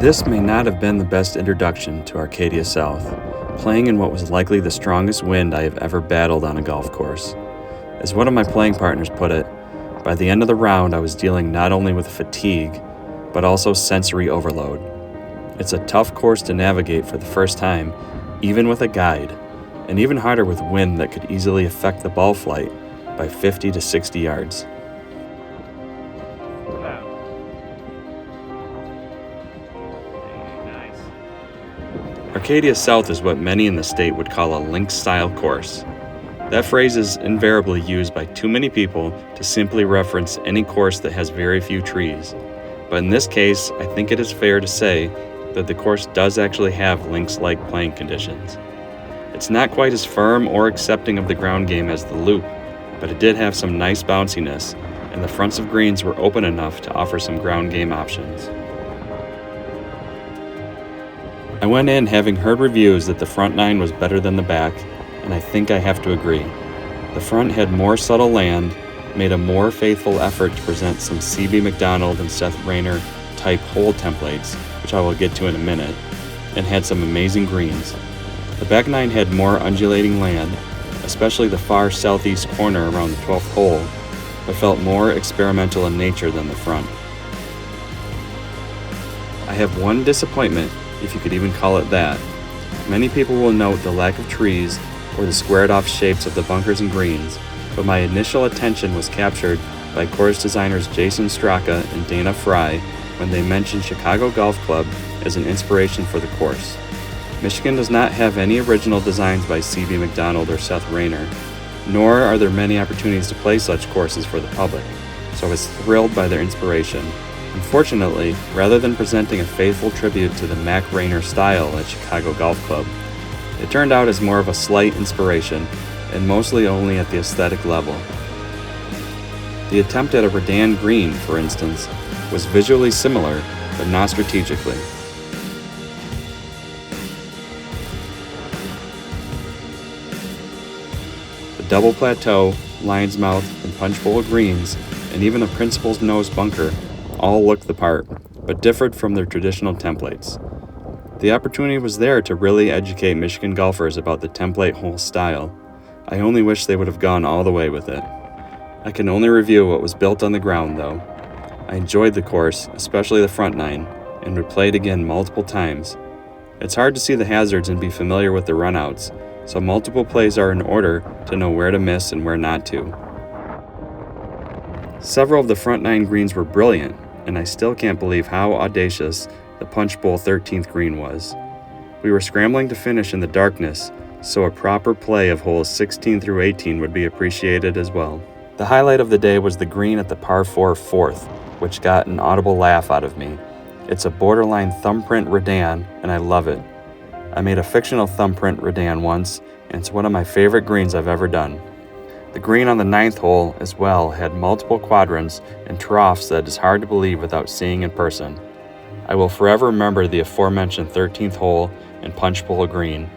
This may not have been the best introduction to Arcadia South, playing in what was likely the strongest wind I have ever battled on a golf course. As one of my playing partners put it, by the end of the round I was dealing not only with fatigue, but also sensory overload. It's a tough course to navigate for the first time, even with a guide, and even harder with wind that could easily affect the ball flight by 50 to 60 yards. Arcadia South is what many in the state would call a links-style course. That phrase is invariably used by too many people to simply reference any course that has very few trees. But in this case, I think it is fair to say that the course does actually have links-like playing conditions. It's not quite as firm or accepting of the ground game as the Loop, but it did have some nice bounciness, and the fronts of greens were open enough to offer some ground game options. I went in having heard reviews that the front nine was better than the back, and I think I have to agree. The front had more subtle land, made a more faithful effort to present some C.B. MacDonald and Seth Rayner type hole templates, which I will get to in a minute, and had some amazing greens. The back nine had more undulating land, especially the far southeast corner around the 12th hole, but felt more experimental in nature than the front. I have one disappointment, if you could even call it that. Many people will note the lack of trees or the squared off shapes of the bunkers and greens, but my initial attention was captured by course designers Jason Straka and Dana Fry when they mentioned Chicago Golf Club as an inspiration for the course. Michigan does not have any original designs by C.B. MacDonald or Seth Rayner, nor are there many opportunities to play such courses for the public, so I was thrilled by their inspiration. Unfortunately, rather than presenting a faithful tribute to the Mac Rayner style at Chicago Golf Club, it turned out as more of a slight inspiration, and mostly only at the aesthetic level. The attempt at a Redan green, for instance, was visually similar, but not strategically. The double plateau, lion's mouth, and punch bowl greens, and even the principal's nose bunker all looked the part, but differed from their traditional templates. The opportunity was there to really educate Michigan golfers about the template hole style. I only wish they would have gone all the way with it. I can only review what was built on the ground, though. I enjoyed the course, especially the front nine, and would play it again multiple times. It's hard to see the hazards and be familiar with the runouts, so multiple plays are in order to know where to miss and where not to. Several of the front nine greens were brilliant, and I still can't believe how audacious the punch bowl 13th green was. We were scrambling to finish in the darkness, so a proper play of holes 16 through 18 would be appreciated as well. The highlight of the day was the green at the par 4 fourth, which got an audible laugh out of me. It's a borderline thumbprint Redan, and I love it. I made a fictional thumbprint Redan once, and it's one of my favorite greens I've ever done. The green on the 9th hole as well had multiple quadrants and troughs that is hard to believe without seeing in person. I will forever remember the aforementioned 13th hole and punch bowl green.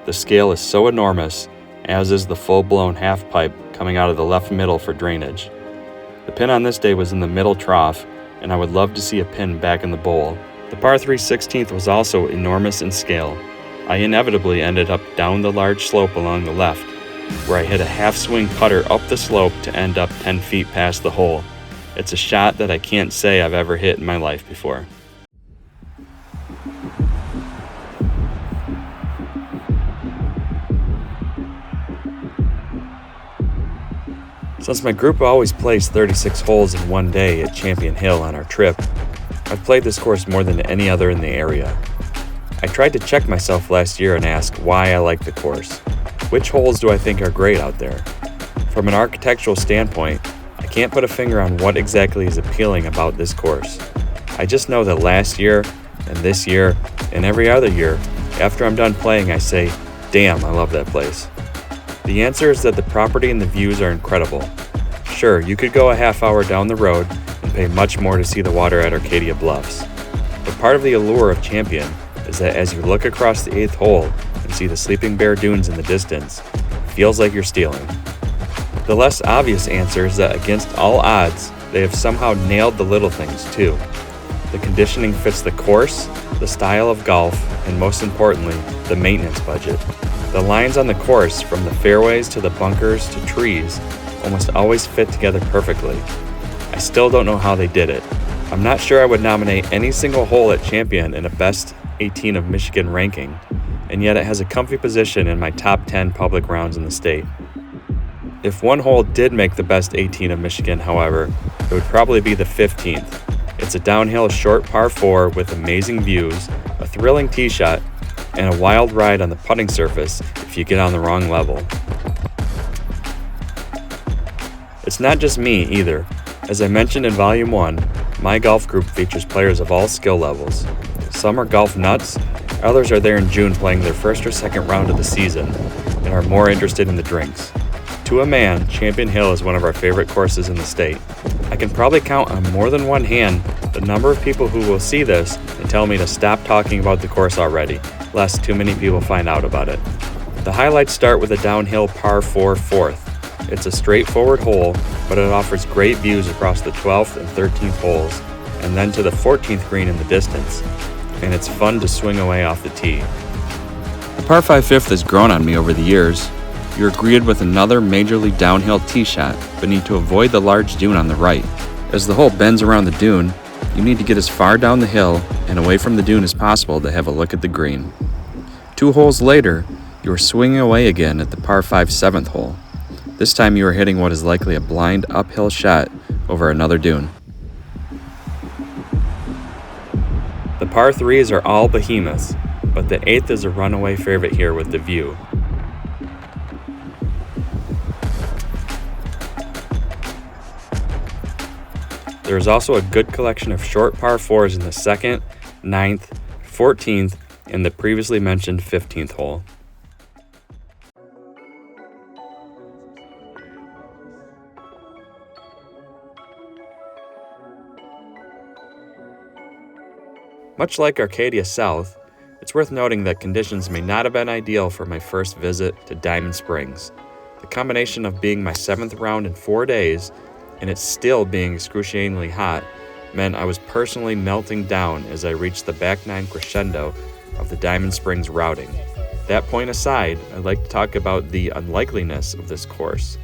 The scale is so enormous, as is the full-blown half pipe coming out of the left middle for drainage. The pin on this day was in the middle trough, and I would love to see a pin back in the bowl. The par 3 16th was also enormous in scale. I inevitably ended up down the large slope along the left, where I hit a half-swing putter up the slope to end up 10 feet past the hole. It's a shot that I can't say I've ever hit in my life before. Since my group always plays 36 holes in one day at Champion Hill on our trip, I've played this course more than any other in the area. I tried to check myself last year and ask why I like the course. Which holes do I think are great out there? From an architectural standpoint, I can't put a finger on what exactly is appealing about this course. I just know that last year, and this year, and every other year, after I'm done playing, I say, damn, I love that place. The answer is that the property and the views are incredible. Sure, you could go a half hour down the road and pay much more to see the water at Arcadia Bluffs. But part of the allure of Champion is that as you look across the 8th hole and see the Sleeping Bear Dunes in the distance, it feels like you're stealing. The less obvious answer is that against all odds, they have somehow nailed the little things too. The conditioning fits the course, the style of golf, and most importantly, the maintenance budget. The lines on the course, from the fairways to the bunkers to trees, almost always fit together perfectly. I still don't know how they did it. I'm not sure I would nominate any single hole at champion in a best 18 of Michigan ranking, and yet it has a comfy position in my top 10 public rounds in the state. If one hole did make the best 18 of Michigan, however, it would probably be the 15th. It's a downhill short par 4 with amazing views, a thrilling tee shot, and a wild ride on the putting surface if you get on the wrong level. It's not just me either. As I mentioned in Volume 1, my golf group features players of all skill levels. Some are golf nuts, others are there in June playing their first or second round of the season and are more interested in the drinks. To a man, Champion Hill is one of our favorite courses in the state. I can probably count on more than one hand the number of people who will see this and tell me to stop talking about the course already, lest too many people find out about it. The highlights start with a downhill par 4 fourth. It's a straightforward hole, but it offers great views across the 12th and 13th holes, and then to the 14th green in the distance, and it's fun to swing away off the tee. The par 5 fifth has grown on me over the years. You're greeted with another majorly downhill tee shot, but need to avoid the large dune on the right. As the hole bends around the dune, you need to get as far down the hill and away from the dune as possible to have a look at the green. 2 holes later, you are swinging away again at the par 5 7th hole. This time you are hitting what is likely a blind uphill shot over another dune. The par 3s are all behemoths, but the 8th is a runaway favorite here with the view. There is also a good collection of short par 4s in the 2nd, 9th, 14th, and the previously mentioned 15th hole. Much like Arcadia South, it's worth noting that conditions may not have been ideal for my first visit to Diamond Springs. The combination of being my 7th round in 4 days and it still being excruciatingly hot meant I was personally melting down as I reached the back 9 crescendo of the Diamond Springs routing. That point aside, I'd like to talk about the unlikeliness of this course.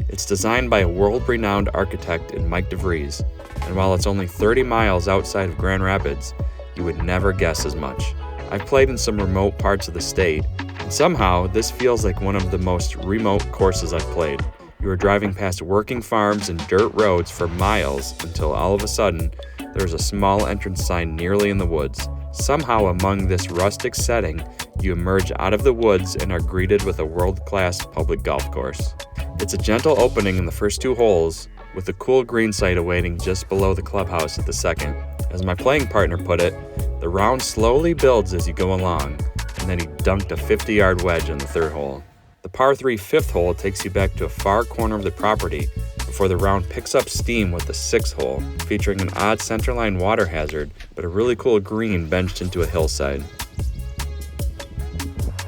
It's designed by a world-renowned architect in Mike DeVries, and while it's only 30 miles outside of Grand Rapids, you would never guess as much. I've played in some remote parts of the state, and somehow this feels like one of the most remote courses I've played. You are driving past working farms and dirt roads for miles until all of a sudden, there's a small entrance sign nearly in the woods. Somehow among this rustic setting, you emerge out of the woods and are greeted with a world-class public golf course. It's a gentle opening in the first 2 holes, with a cool green site awaiting just below the clubhouse at the second. As my playing partner put it, the round slowly builds as you go along, and then he dunked a 50-yard wedge on the 3rd hole. The par 3 5th hole takes you back to a far corner of the property before the round picks up steam with the 6th hole, featuring an odd centerline water hazard, but a really cool green benched into a hillside.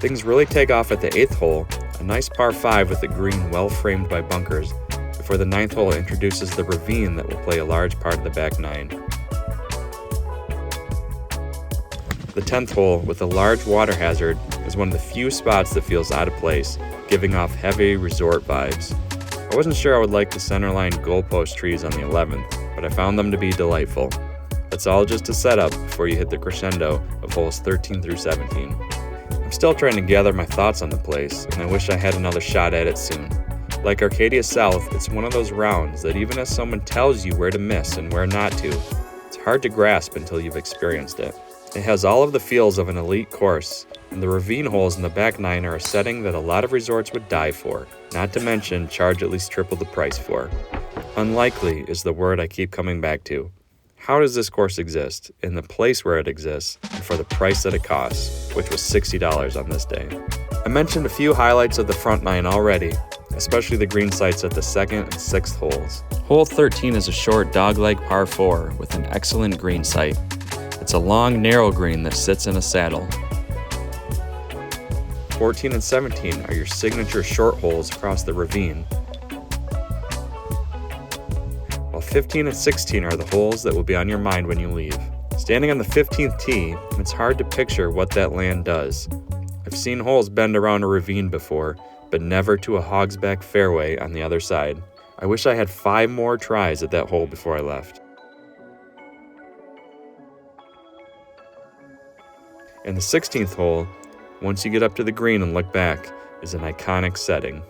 Things really take off at the 8th hole, a nice par 5 with the green well framed by bunkers, before the 9th hole introduces the ravine that will play a large part of the back 9. The 10th hole, with a large water hazard, is one of the few spots that feels out of place, giving off heavy resort vibes. I wasn't sure I would like the centerline goalpost trees on the 11th, but I found them to be delightful. That's all just a setup before you hit the crescendo of holes 13 through 17. I'm still trying to gather my thoughts on the place, and I wish I had another shot at it soon. Like Arcadia South, it's one of those rounds that even as someone tells you where to miss and where not to, it's hard to grasp until you've experienced it. It has all of the feels of an elite course, and the ravine holes in the back 9 are a setting that a lot of resorts would die for, not to mention charge at least triple the price for. Unlikely is the word I keep coming back to. How does this course exist, in the place where it exists, and for the price that it costs, which was $60 on this day? I mentioned a few highlights of the front 9 already, especially the green sites at the 2nd and 6th holes. Hole 13 is a short dogleg par 4 with an excellent green site. It's a long, narrow green that sits in a saddle. 14 and 17 are your signature short holes across the ravine, while 15 and 16 are the holes that will be on your mind when you leave. Standing on the 15th tee, it's hard to picture what that land does. I've seen holes bend around a ravine before, but never to a hogsback fairway on the other side. I wish I had 5 more tries at that hole before I left. And the 16th hole, once you get up to the green and look back, is an iconic setting.